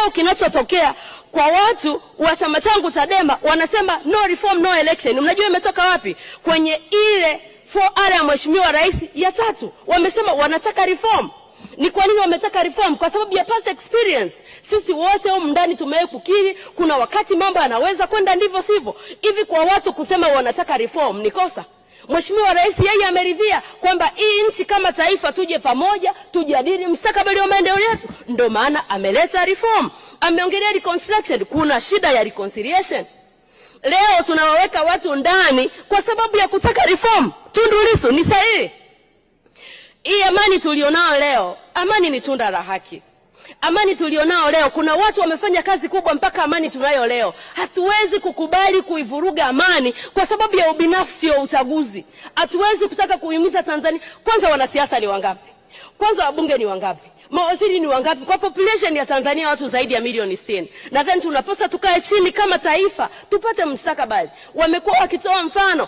leo kinachotokea kwa watu wa chama changu Chadema wanasema no reform no election. Mnajua imetoka wapi? Kwenye ile 4R ya Mheshimiwa Rais ya 3. Wamesema wanataka reform. Ni kwa nini wametaka reform? Kwa sababu ya past experience. Sisi wote huko ndani tumewahi kukiri kuna wakati mambo yanaweza kwenda ndivyo sivyo. Hivi kwa watu kusema wanataka reform ni kosa? Mheshimiwa Rais yeye ameridhia kwamba hii nchi kama taifa tuje pamoja, tujadili mustakabali wa maendeleo yetu. Ndio maana ameleta reform. Ameongelea reconstruction. Kuna shida ya reconciliation. Leo tunawaweka watu ndani kwa sababu ya kutaka reform. Tundu Lissu ni sahihi. Hii amani tulionao leo, amani ni tunda la haki. Amani tulionao leo, kuna watu wamefanya kazi kubwa mpaka amani tunayo leo. Hatuwezi kukubali kuivuruga amani kwa sababu ya ubinafsi wa uchaguzi. Hatuwezi kutaka kuhimiza Tanzania. Kwanza wanasiasa ni wangapi? Kwanza wabunge ni wangapi? Mawaziri ni wangapi? Kwa population ya Tanzania watu zaidi ya milioni 60. Na then tunapaswa tukae chini kama taifa, tupate mustakabali. Wamekuwa wakitoa mfano,